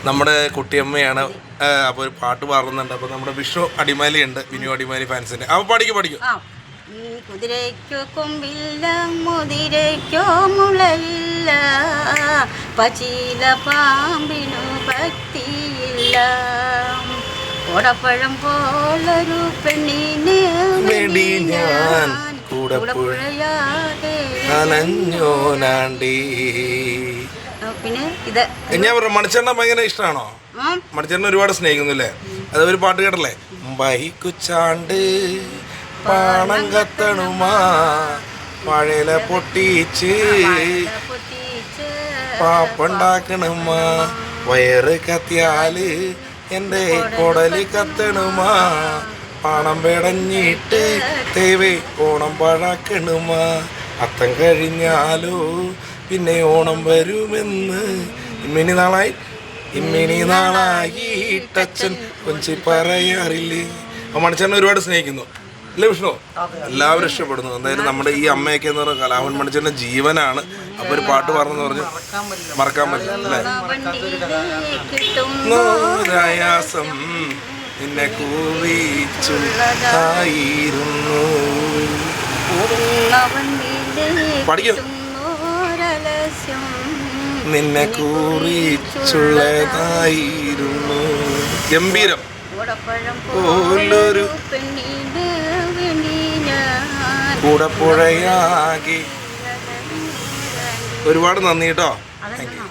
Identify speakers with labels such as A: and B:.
A: നമ്മുടെ കുട്ടിയമ്മയാണ്. അപ്പോൾ ഒരു പാട്ട് പാടുന്നുണ്ട്. അപ്പോൾ നമ്മുടെ വിഷ്ണു അടിമാലി ഉണ്ട്, വിനു അടിമാലി ഫാൻസിന്റെ. അപ്പോൾ പഠിക്കും.
B: കുതിരയ്ക്കോ കൊമ്പില്ല, മുതിരയ്ക്കോ മുളയില്ല, പച്ചില പാമ്പിനു ഭക്തിയില്ല, ഓടപ്പഴം പോലൊരു പെണ്ണിന് വേണ്ടി ഞാൻ കൂടപ്പുഴയാകെ നനഞ്ഞോനാണ്ടി. പിന്നെ ഇത്
A: ഞാൻ പറഞ്ഞു, മണിച്ചേട്ടനെ ഭയങ്കര ഇഷ്ടമാണോ? മണിച്ചേട്ടനെ ഒരുപാട് സ്നേഹിക്കുന്നില്ലേ? അത് ഒരു പാട്ട് കേട്ടല്ലേ? ബൈക്കുച്ചാണ്ട് പാണം കത്തണുമാ, മഴയില പൊട്ടിച്ച് പാപ്പുണ്ടാക്കണുമാ, വയറ് കത്തിയാല് എൻ്റെ കുടല് കത്തണുമാ, പണം പെടഞ്ഞിട്ട് തേവേ ഓണം പഴക്കണുമാ, അത്തം കഴിഞ്ഞാലോ പിന്നെ ഓണം വരുമെന്ന് ഇമ്മിനി നാളായി ടച്ചൻ കൊഞ്ചി പറയാറില്ലേ. അപ്പോൾ മണിച്ചേട്ടനെ ഒരുപാട് സ്നേഹിക്കുന്നു അല്ലേ വിഷ്ണു? എല്ലാവരും ഇഷ്ടപ്പെടുന്നു. എന്തായാലും നമ്മുടെ ഈ അമ്മയൊക്കെ എന്ന് പറഞ്ഞാൽ കലാഭവൻ മണിച്ചേട്ടൻ്റെ ജീവനാണ്. അപ്പോൾ ഒരു പാട്ട് പാടുന്നു പറഞ്ഞു മറക്കാൻ പറ്റില്ല അല്ലേ? പ്രയാസം നിന്നെ കൂറിച്ചുണ്ടായിരുന്നു. പഠിക്കും. നിന്നെ കൂറിച്ചുള്ളതായിരുന്നു. ഗംഭീരം. ഓലൊരു കൂടപ്പുഴയാകെ. ഒരുപാട് നന്ദി കേട്ടോ. Thank you.